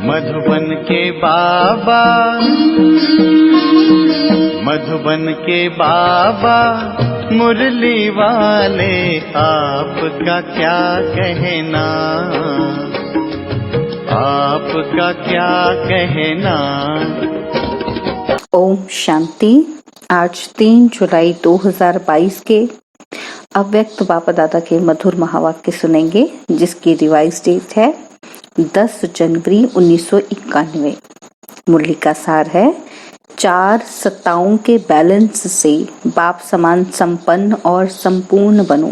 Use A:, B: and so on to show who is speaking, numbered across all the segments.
A: मधुबन के बाबा, मधुबन के बाबा मुरली वाले, आपका क्या कहना, आपका क्या कहना।
B: ओम शांति। आज 3 जुलाई 2022 के अव्यक्त बाबा दादा के मधुर महावाक्य सुनेंगे, जिसकी रिवाइज डेट है 10 जनवरी 1991। मुरली का सार है, 4 सत्ताओं के बैलेंस से बाप समान संपन्न और संपूर्ण बनो।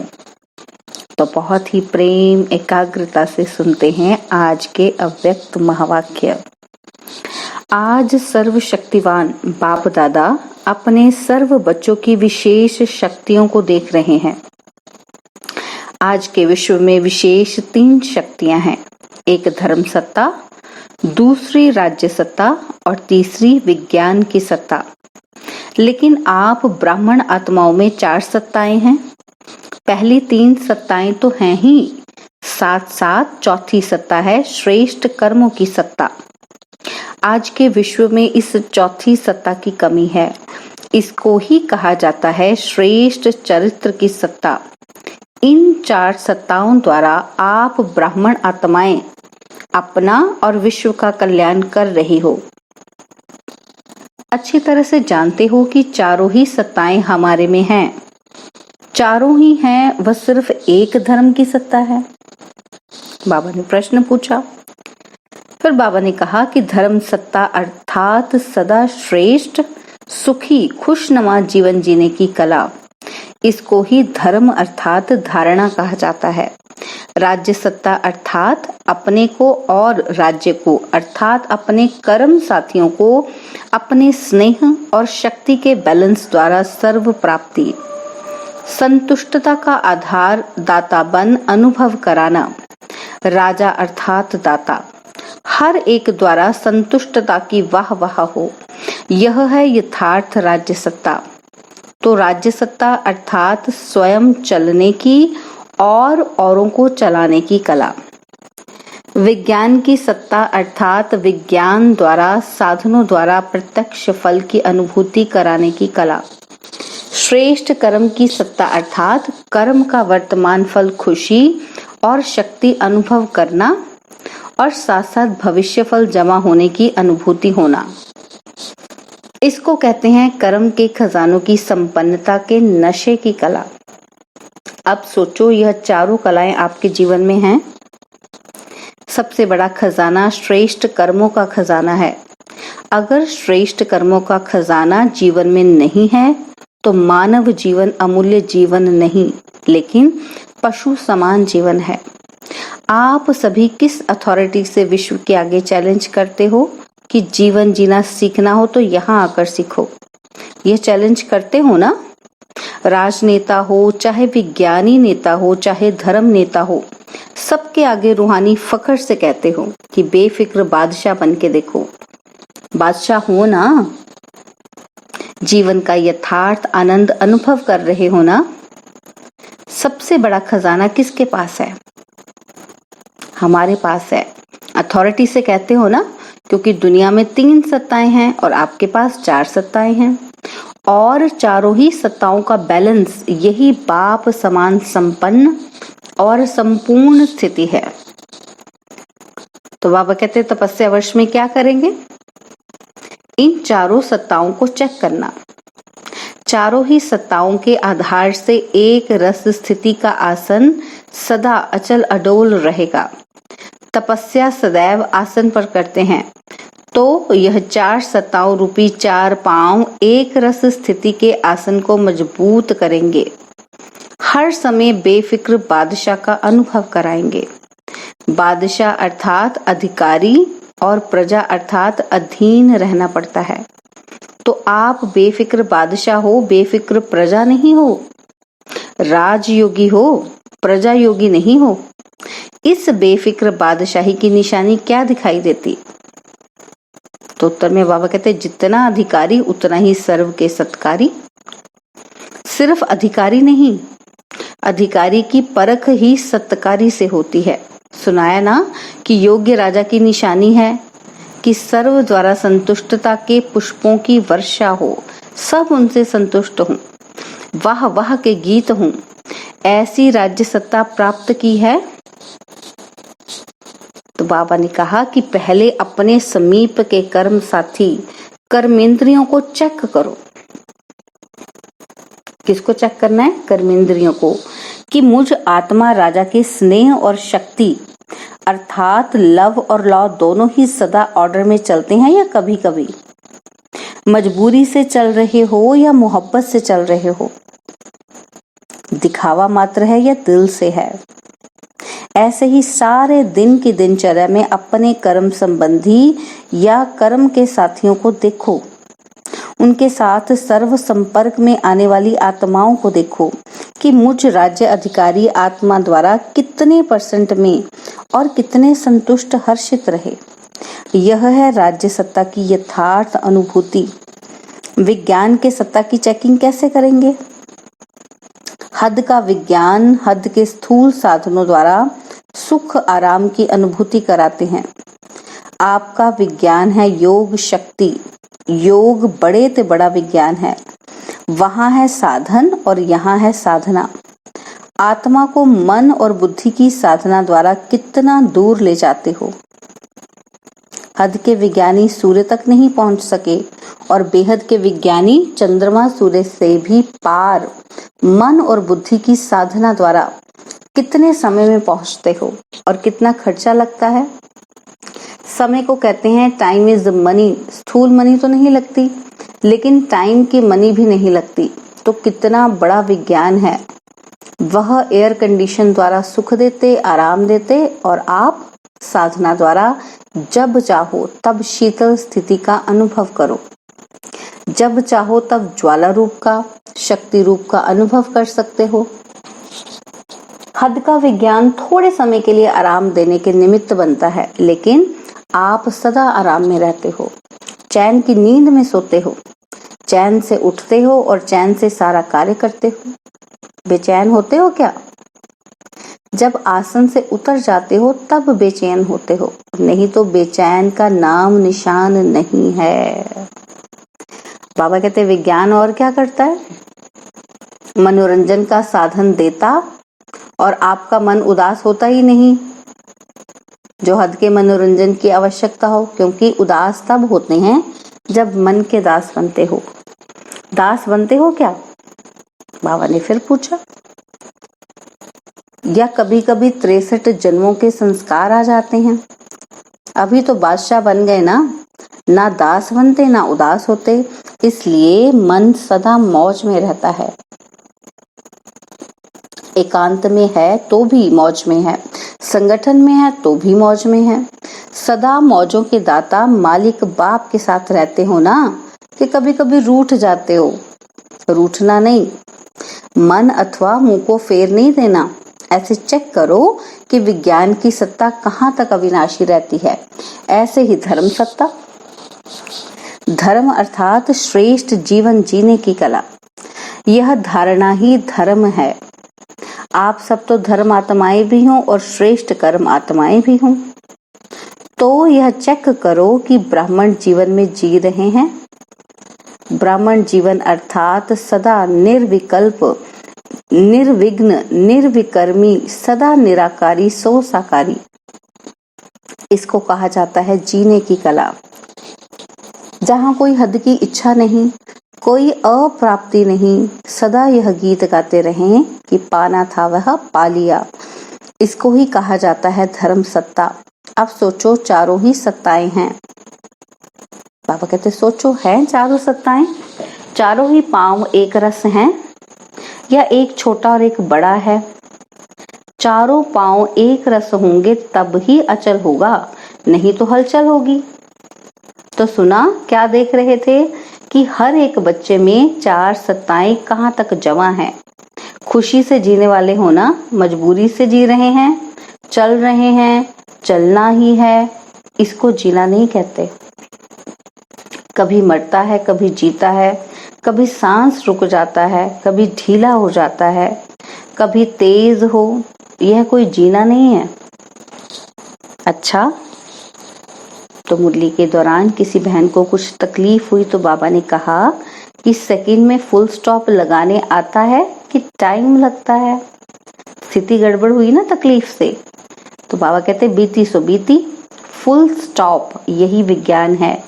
B: तो बहुत ही प्रेम एकाग्रता से सुनते हैं आज के अव्यक्त महावाक्य। आज सर्वशक्तिवान बाप दादा अपने सर्व बच्चों की विशेष शक्तियों को देख रहे हैं। आज के विश्व में विशेष 3 शक्तियां हैं, एक धर्म सत्ता, दूसरी राज्य सत्ता और तीसरी विज्ञान की सत्ता। लेकिन आप ब्राह्मण आत्माओं में 4 सत्ताएं हैं। पहली 3 सत्ताएं तो हैं ही, साथ साथ चौथी सत्ता है श्रेष्ठ कर्मों की सत्ता। आज के विश्व में इस चौथी सत्ता की कमी है। इसको ही कहा जाता है श्रेष्ठ चरित्र की सत्ता। इन 4 सत्ताओं द्वारा आप ब्राह्मण आत्माएं अपना और विश्व का कल्याण कर रही हो। अच्छी तरह से जानते हो कि चारों ही सत्ताएं हमारे में हैं। चारों ही हैं, वह सिर्फ एक धर्म की सत्ता है। बाबा ने प्रश्न पूछा। फिर बाबा ने कहा कि धर्म सत्ता अर्थात सदा श्रेष्ठ, सुखी, खुशनुमा जीवन जीने की कला, इसको ही धर्म अर्थात धारणा कहा जाता है। राज्य सत्ता अर्थात अपने को और राज्य को अर्थात अपने कर्म साथियों को अपने स्नेह और शक्ति के बैलेंस द्वारा सर्व प्राप्ति, संतुष्टता का आधार दाता बन अनुभव कराना। राजा अर्थात दाता, हर एक द्वारा संतुष्टता की वाह वाह हो, यह है यथार्थ राज्य सत्ता। तो राज्य सत्ता अर्थात स्वयं चलने की और औरों को चलाने की कला। विज्ञान की सत्ता अर्थात विज्ञान द्वारा साधनों द्वारा प्रत्यक्ष फल की अनुभूति कराने की कला। श्रेष्ठ कर्म की सत्ता अर्थात कर्म का वर्तमान फल खुशी और शक्ति अनुभव करना और साथ साथ भविष्य फल जमा होने की अनुभूति होना। इसको कहते हैं कर्म के खजानों की संपन्नता के नशे की कला। अब सोचो, यह चारों कलाएं आपके जीवन में हैं। सबसे बड़ा खजाना श्रेष्ठ कर्मों का खजाना है। अगर श्रेष्ठ कर्मों का खजाना जीवन में नहीं है तो मानव जीवन अमूल्य जीवन नहीं, लेकिन पशु समान जीवन है। आप सभी किस अथॉरिटी से विश्व के आगे चैलेंज करते हो कि जीवन जीना सीखना हो तो यहाँ आकर सीखो? यह चैलेंज करते हो ना? राजनेता हो, चाहे विज्ञानी नेता हो, चाहे धर्म नेता हो, सबके आगे रूहानी फख्र से कहते हो कि बेफिक्र बादशाह बन के देखो। बादशाह हो ना? जीवन का यथार्थ आनंद अनुभव कर रहे हो ना? सबसे बड़ा खजाना किसके पास है? हमारे पास है। अथॉरिटी से कहते हो ना, क्योंकि दुनिया में 3 सत्ताएं हैं और आपके पास 4 सत्ताएं हैं, और चारों ही सत्ताओं का बैलेंस यही बाप समान संपन्न और संपूर्ण स्थिति है। तो बाबा कहते तपस्या वर्ष में क्या करेंगे? इन चारों सत्ताओं को चेक करना। चारों ही सत्ताओं के आधार से एक रस स्थिति का आसन सदा अचल अडोल रहेगा। तपस्या सदैव आसन पर करते हैं तो यह 4 सत्ताओं रूपी 4 पांव एक रस स्थिति के आसन को मजबूत करेंगे। हर समय बेफिक्र बादशाह का अनुभव कराएंगे। बादशाह अर्थात अधिकारी और प्रजा अर्थात अधीन रहना पड़ता है। तो आप बेफिक्र बादशाह हो, बेफिक्र प्रजा नहीं हो। राजयोगी हो, प्रजा योगी नहीं हो। इस बेफिक्र बादशाही की निशानी क्या दिखाई देती? तो उत्तर में बाबा कहते जितना अधिकारी उतना ही सर्व के सत्कारी। सिर्फ अधिकारी नहीं, अधिकारी की परख ही सत्कारी से होती है। सुनाया ना कि योग्य राजा की निशानी है कि सर्व द्वारा संतुष्टता के पुष्पों की वर्षा हो, सब उनसे संतुष्ट हों, वाह वाह के गीत हों, ऐसी राज्य सत्ता प्राप्त की है। तो बाबा ने कहा कि पहले अपने समीप के कर्म साथी कर्मेंद्रियों को चेक करो। किसको चेक करना है? कर्मेंद्रियों को, कि मुझ आत्मा राजा के स्नेह और शक्ति अर्थात लव और लॉ दोनों ही सदा ऑर्डर में चलते हैं या कभी कभी मजबूरी से चल रहे हो या मोहब्बत से चल रहे हो, दिखावा मात्र है या दिल से है। ऐसे ही सारे दिन की दिनचर्या में अपने कर्म संबंधी या कर्म के साथियों को देखो, उनके साथ सर्व संपर्क में आने वाली आत्माओं को देखो कि मुझ राज्य अधिकारी आत्मा द्वारा कितने % में और कितने संतुष्ट हर्षित रहे। यह है राज्य सत्ता की यथार्थ अनुभूति। विज्ञान के सत्ता की चेकिंग कैसे करेंगे? हद का विज्ञान हद के स्थूल साधनों द्वारा सुख आराम की अनुभूति कराते हैं। आपका विज्ञान है योग शक्ति। योग बड़े ते बड़ा विज्ञान है। वहां है साधन और यहाँ है साधना। आत्मा को मन और बुद्धि की साधना द्वारा कितना दूर ले जाते हो। हद के विज्ञानी सूर्य तक नहीं पहुंच सके और बेहद के विज्ञानी चंद्रमा सूर्य से भी पार मन और बुद्धि की साधना द्वारा कितने समय में पहुंचते हो और कितना खर्चा लगता है। समय को कहते हैं टाइम इज मनी। स्थूल मनी तो नहीं लगती, लेकिन टाइम की मनी भी नहीं लगती। तो कितना बड़ा विज्ञान है। वह एयर कंडीशन द्वारा सुख देते, आराम देते और आप साधना द्वारा जब चाहो तब शीतल स्थिति का अनुभव करो। जब चाहो तब ज्वाला रूप का, शक्ति रूप का अनुभव कर सकते हो। हद का विज्ञान थोड़े समय के लिए आराम देने के निमित्त बनता है, लेकिन आप सदा आराम में रहते हो, चैन की नींद में सोते हो, चैन से उठते हो और चैन से सारा कार्य करते हो। बेचैन होते हो क्या? जब आसन से उतर जाते हो तब बेचैन होते हो, नहीं तो बेचैन का नाम निशान नहीं है। बाबा कहते हैं विज्ञान और क्या करता है? मनोरंजन का साधन देता और आपका मन उदास होता ही नहीं जो हद के मनोरंजन की आवश्यकता हो, क्योंकि उदास तब होते हैं जब मन के दास बनते हो। दास बनते हो क्या? बाबा ने फिर पूछा। या कभी कभी 63 जन्मों के संस्कार आ जाते हैं। अभी तो बादशाह बन गए ना दास बनते ना उदास होते, इसलिए मन सदा मौज में रहता है। एकांत में है तो भी मौज में है, संगठन में है तो भी मौज में है। सदा मौजों के दाता मालिक बाप के साथ रहते हो ना, कि कभी कभी रूठ जाते हो। रूठना नहीं, मन अथवा मुंह को फेर नहीं देना। ऐसे चेक करो कि विज्ञान की सत्ता कहाँ तक अविनाशी रहती है। ऐसे ही धर्म सत्ता, धर्म अर्थात श्रेष्ठ जीवन जीने की कला, यह धारणा ही धर्म है। आप सब तो धर्म आत्माएं भी हों और श्रेष्ठ कर्म आत्माएं भी हों। तो यह चेक करो कि ब्राह्मण जीवन में जी रहे हैं। ब्राह्मण जीवन अर्थात सदा निर्विकल्प, निर्विघ्न, निर्विकर्मी, सदा निराकारी, सो साकारी। इसको कहा जाता है जीने की कला। जहाँ कोई हद की इच्छा नहीं, कोई अप्राप्ति नहीं, सदा यह गीत गाते रहें कि पाना था वह पा लिया। इसको ही कहा जाता है धर्म सत्ता। अब सोचो, चारों ही सत्ताएं हैं। बाबा कहते सोचो, हैं चारों सत्ताएं? चारों ही पांव एक रस हैं या एक छोटा और एक बड़ा है? चारों पांव एक रस होंगे तब ही अचल होगा, नहीं तो हलचल होगी। तो सुना, क्या देख रहे थे कि हर एक बच्चे में 4 सत्ताएं कहाँ तक जमा हैं। खुशी से जीने वाले हो ना, मजबूरी से जी रहे हैं, चल रहे हैं, चलना ही है, इसको जीना नहीं कहते। कभी मरता है, कभी जीता है, कभी सांस रुक जाता है, कभी ढीला हो जाता है, कभी तेज हो, यह कोई जीना नहीं है। अच्छा, तो मुरली के दौरान किसी बहन को कुछ तकलीफ हुई तो बाबा ने कहा कि सेकंड में फुल स्टॉप लगाने आता है कि टाइम लगता है। स्थिति गड़बड़ हुई ना तकलीफ से, तो बाबा कहते बीती सो बीती, फुल स्टॉप, यही विज्ञान है।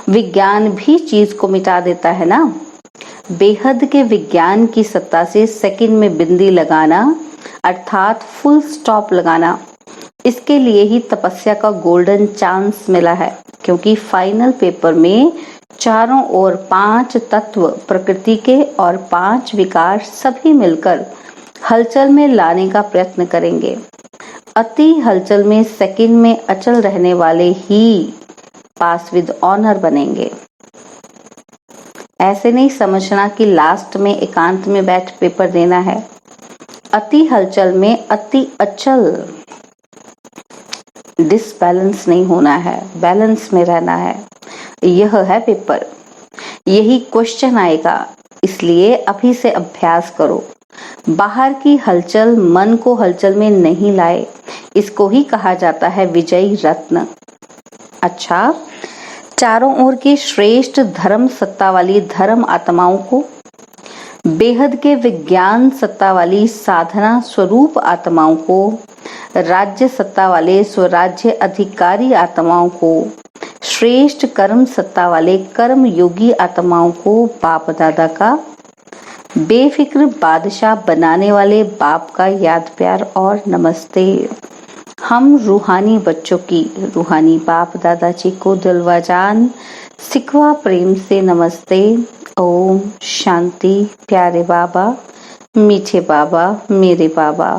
B: विज्ञान भी चीज को मिटा देता है ना। बेहद के विज्ञान की सत्ता से सेकंड में बिंदी लगाना अर्थात फुल स्टॉप लगाना, इसके लिए ही तपस्या का गोल्डन चांस मिला है, क्योंकि फाइनल पेपर में चारों ओर 5 तत्व प्रकृति के और 5 विकार सभी मिलकर हलचल में लाने का प्रयत्न करेंगे। अति हलचल में सेकंड में अचल रहने वाले ही पास विद ऑनर बनेंगे। ऐसे नहीं समझना कि लास्ट में एकांत में बैठ पेपर देना है। अति हलचल में अति अचल, डिसबैलेंस नहीं होना है, बैलेंस में रहना है। यह है पेपर, यही क्वेश्चन आएगा, इसलिए अभी से अभ्यास करो। बाहर की हलचल मन को हलचल में नहीं लाए, इसको ही कहा जाता है विजयी रत्न। अच्छा, चारों ओर की श्रेष्ठ धर्म सत्ता वाली धर्म आत्माओं को, बेहद के विज्ञान सत्ता वाली साधना स्वरूप आत्माओं को, राज्य सत्ता वाले स्वराज्य अधिकारी आत्माओं को, श्रेष्ठ कर्म सत्ता वाले कर्म योगी आत्माओं को बाप दादा का बेफिक्र बादशाह बनाने वाले बाप का याद प्यार और नमस्ते। हम रूहानी बच्चों की रूहानी बाप दादाजी को दिलवा जान सिकवा प्रेम से नमस्ते। ओम शांति। प्यारे बाबा, मीठे बाबा, मेरे बाबा,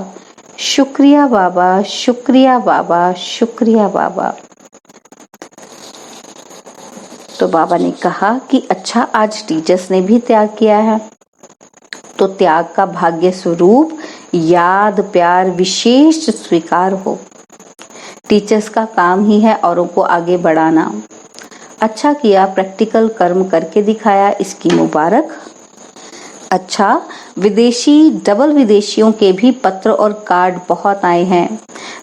B: शुक्रिया बाबा, शुक्रिया बाबा, शुक्रिया बाबा। तो बाबा ने कहा कि अच्छा, आज टीचर्स ने भी त्याग किया है, तो त्याग का भाग्य स्वरूप याद प्यार विशेष स्वीकार हो। टीचर्स का काम ही है औरों को आगे बढ़ाना। अच्छा किया, प्रैक्टिकल कर्म करके दिखाया, इसकी मुबारक। अच्छा, विदेशी डबल विदेशियों के भी पत्र और कार्ड बहुत आए हैं,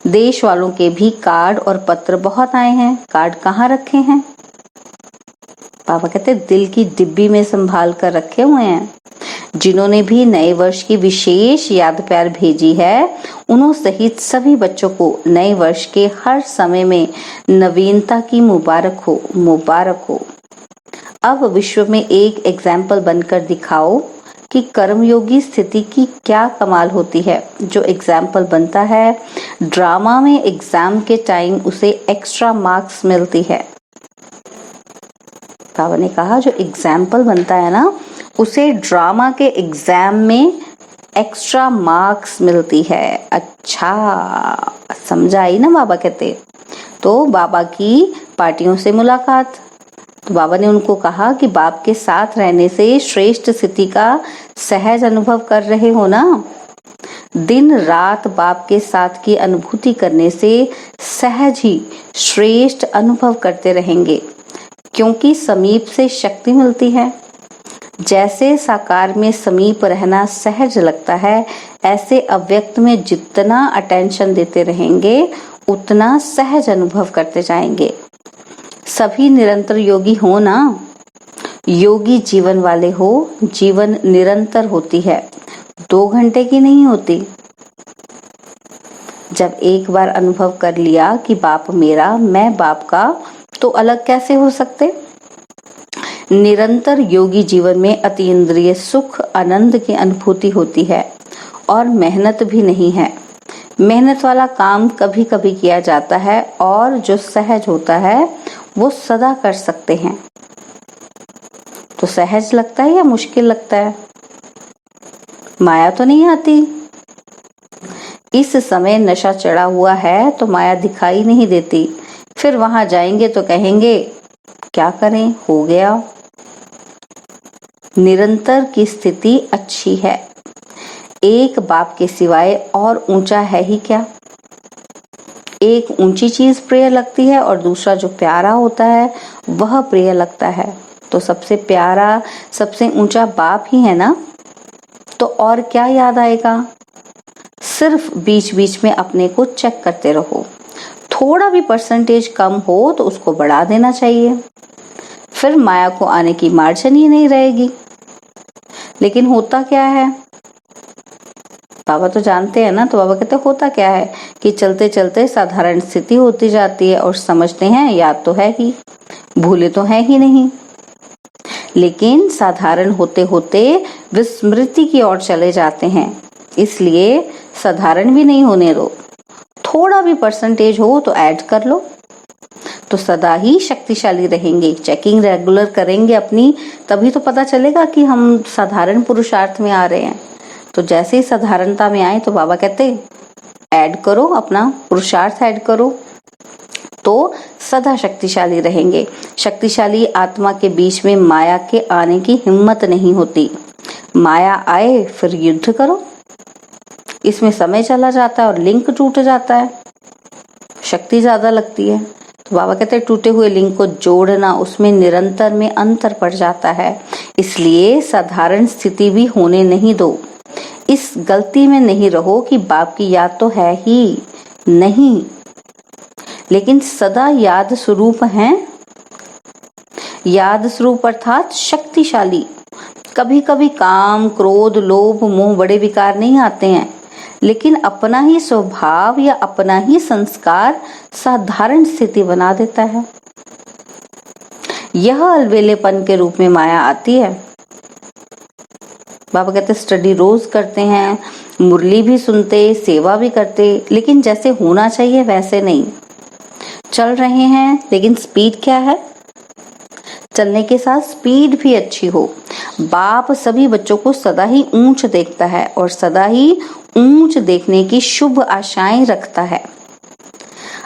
B: देश वालों के भी कार्ड और पत्र बहुत आए हैं। कार्ड कहाँ रखे हैं? पापा कहते दिल की डिब्बी में संभाल कर रखे हुए हैं। जिन्होंने भी नए वर्ष की विशेष याद प्यार भेजी है, उन्हों सहित सभी बच्चों को नए वर्ष के हर समय में नवीनता की मुबारक हो, मुबारक हो। अब विश्व में एक एग्जाम्पल बनकर दिखाओ कि कर्मयोगी स्थिति की क्या कमाल होती है। जो एग्जाम्पल बनता है, ड्रामा में एग्जाम के टाइम उसे एक्स्ट्रा मार्क्स मिलती है। बाबा ने कहा जो एग्जाम्पल बनता है ना, उसे ड्रामा के एग्जाम में एक्स्ट्रा मार्क्स मिलती है। अच्छा, समझा ही ना बाबा कहते। तो बाबा की पार्टियों से मुलाकात, तो बाबा ने उनको कहा कि बाप के साथ रहने से श्रेष्ठ स्थिति का सहज अनुभव कर रहे हो ना। दिन रात बाप के साथ की अनुभूति करने से सहज ही श्रेष्ठ अनुभव करते रहेंगे, क्योंकि समीप से शक्ति मिलती है। जैसे साकार में समीप रहना सहज लगता है, ऐसे अव्यक्त में जितना अटेंशन देते रहेंगे उतना सहज अनुभव करते जाएंगे। सभी निरंतर योगी हो ना, योगी जीवन वाले हो। जीवन निरंतर होती है, 2 घंटे की नहीं होती। जब एक बार अनुभव कर लिया कि बाप मेरा, मैं बाप का, तो अलग कैसे हो सकते। निरंतर योगी जीवन में अतीन्द्रिय सुख आनंद की अनुभूति होती है और मेहनत भी नहीं है। मेहनत वाला काम कभी कभी किया जाता है और जो सहज होता है वो सदा कर सकते हैं। तो सहज लगता है या मुश्किल लगता है? माया तो नहीं आती। इस समय नशा चढ़ा हुआ है तो माया दिखाई नहीं देती, फिर वहां जाएंगे तो कहेंगे क्या करें, हो गया। निरंतर की स्थिति अच्छी है। एक बाप के सिवाय और ऊंचा है ही क्या। एक ऊंची चीज प्रिय लगती है और दूसरा जो प्यारा होता है वह प्रिय लगता है। तो सबसे प्यारा सबसे ऊंचा बाप ही है ना। तो और क्या याद आएगा। सिर्फ बीच बीच में अपने को चेक करते रहो। थोड़ा भी परसेंटेज कम हो तो उसको बढ़ा देना चाहिए, फिर माया को आने की मार्जिन ही नहीं रहेगी। लेकिन होता क्या है, बाबा तो जानते हैं ना, तो बाबा कहते होता क्या है कि चलते चलते साधारण स्थिति होती जाती है और समझते हैं याद तो है ही, भूले तो है ही नहीं। लेकिन साधारण होते होते विस्मृति की ओर चले जाते हैं, इसलिए साधारण भी नहीं होने दो। थोड़ा भी परसेंटेज हो तो ऐड कर लो, तो सदा ही शक्तिशाली रहेंगे। चेकिंग रेगुलर करेंगे अपनी, तभी तो पता चलेगा कि हम साधारण पुरुषार्थ में आ रहे हैं। तो जैसे ही साधारणता में आए तो बाबा कहते ऐड करो, अपना पुरुषार्थ ऐड करो, तो सदा शक्तिशाली रहेंगे। शक्तिशाली आत्मा के बीच में माया के आने की हिम्मत नहीं होती। माया आए फिर युद्ध करो, इसमें समय चला जाता है और लिंक टूट जाता है, शक्ति ज्यादा लगती है। तो बाबा कहते हैं टूटे हुए लिंक को जोड़ना, उसमें निरंतर में अंतर पड़ जाता है। इसलिए साधारण स्थिति भी होने नहीं दो। इस गलती में नहीं रहो कि बाप की याद तो है ही नहीं, लेकिन सदा याद स्वरूप हैं। याद स्वरूप अर्थात शक्तिशाली। कभी कभी काम, क्रोध, लोभ, मोह बड़े विकार नहीं आते हैं, लेकिन अपना ही स्वभाव या अपना ही संस्कार साधारण स्थिति बना देता है। यह अलवेलेपन के रूप में माया आती है। बाबा कहते स्टडी रोज करते हैं, मुरली भी सुनते, सेवा भी करते, लेकिन जैसे होना चाहिए वैसे नहीं चल रहे हैं। लेकिन स्पीड क्या है, चलने के साथ स्पीड भी अच्छी हो। बाप सभी बच्चों को सदा ही ऊंच देखता है और सदा ही ऊंच देखने की शुभ आशाएं रखता है।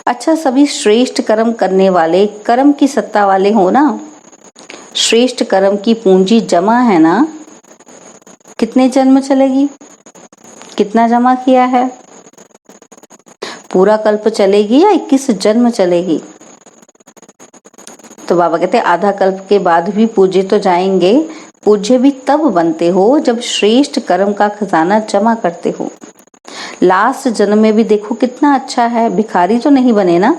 B: अच्छा, सभी श्रेष्ठ कर्म करने वाले, कर्म की सत्ता वाले हो ना। श्रेष्ठ कर्म की पूंजी जमा है ना, कितने जन्म चलेगी, कितना जमा किया है, पूरा कल्प चलेगी या 21 जन्म चलेगी। तो बाबा कहते आधा कल्प के बाद भी पूज्य तो जाएंगे। पूज्य भी तब बनते हो जब श्रेष्ठ कर्म का खजाना जमा करते हो। लास्ट जन्म में भी देखो कितना अच्छा है, भिखारी तो नहीं बने ना,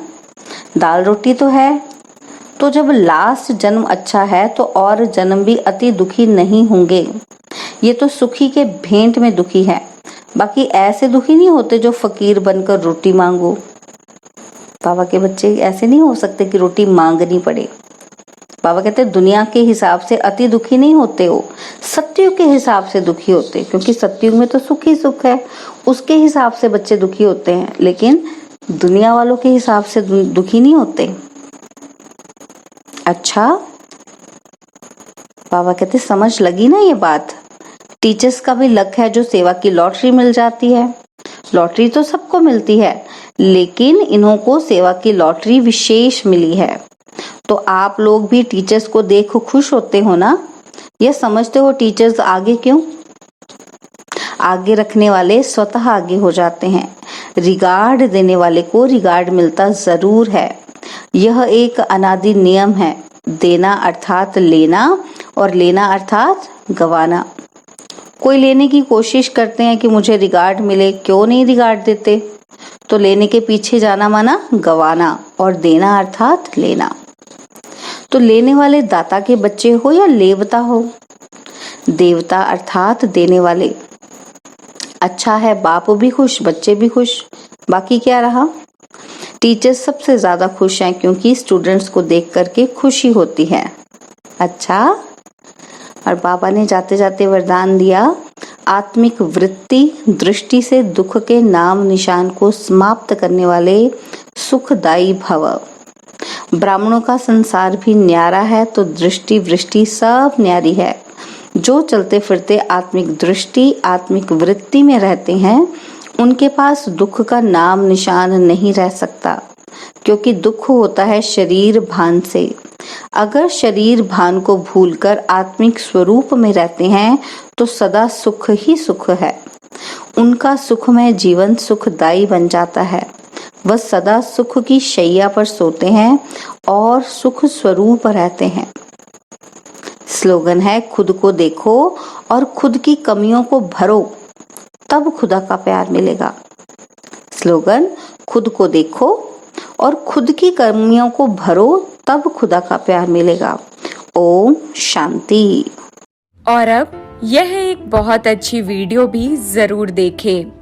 B: दाल रोटी तो है। तो जब लास्ट जन्म अच्छा है तो और जन्म भी अति दुखी नहीं होंगे। ये तो सुखी के भेंट में दुखी है, बाकी ऐसे दुखी नहीं होते जो फकीर बनकर रोटी मांगो। बाबा के बच्चे ऐसे नहीं हो सकते कि रोटी मांगनी पड़े। बाबा कहते हैं दुनिया के हिसाब से अति दुखी नहीं होते हो, सत्युग के हिसाब से दुखी होते, क्योंकि सत्युग में तो सुख ही सुख है, उसके हिसाब से बच्चे दुखी होते हैं। लेकिन दुनिया वालों के हिसाब से दुखी नहीं होते। अच्छा, बाबा कहते समझ लगी ना ये बात। टीचर्स का भी लक है जो सेवा की लॉटरी मिल जाती है। लॉटरी तो सबको मिलती है, लेकिन इन्हों को सेवा की लॉटरी विशेष मिली है। तो आप लोग भी टीचर्स को देख खुश होते हो ना, ये समझते हो टीचर्स आगे क्यों? आगे रखने वाले स्वतः आगे हो जाते हैं। रिगार्ड देने वाले को रिगार्ड मिलता जरूर है। यह एक अनादि नियम है। देना अर्थात लेना और लेना अर्थात गवाना। कोई लेने की कोशिश करते हैं कि मुझे रिगार्ड मिले, क्यों नहीं रिगार्ड देते? तो लेने के पीछे जाना माना गवाना और देना अर्थात लेना। तो लेने वाले दाता के बच्चे हो या लेवता हो, देवता अर्थात देने वाले। अच्छा है, बाप भी खुश, बच्चे भी खुश, बाकी क्या रहा? टीचर्स सबसे ज्यादा खुश हैं क्योंकि स्टूडेंट्स को देख करके खुशी होती है। अच्छा, और बाबा ने जाते जाते वरदान दिया, आत्मिक वृत्ति दृष्टि से दुख के नाम निशान को समाप्त करने वाले सुखदायी भव। ब्राह्मणों का संसार भी न्यारा है तो दृष्टि वृष्टि सब न्यारी है। जो चलते फिरते आत्मिक दृष्टि आत्मिक वृत्ति में रहते हैं उनके पास दुख का नाम निशान नहीं रह सकता, क्योंकि दुख होता है शरीर भान से। अगर शरीर भान को भूलकर आत्मिक स्वरूप में रहते हैं तो सदा सुख ही सुख है। उनका सुखमय जीवन सुखदायी बन जाता है। वह सदा सुख की शैया पर सोते हैं और सुख स्वरूप रहते हैं। स्लोगन है, खुद को देखो और खुद की कमियों को भरो, तब खुदा का प्यार मिलेगा। स्लोगन, खुद को देखो और खुद की कमियों को भरो, तब खुदा का प्यार मिलेगा। ओम शांति।
C: और अब यह एक बहुत अच्छी वीडियो भी जरूर देखें।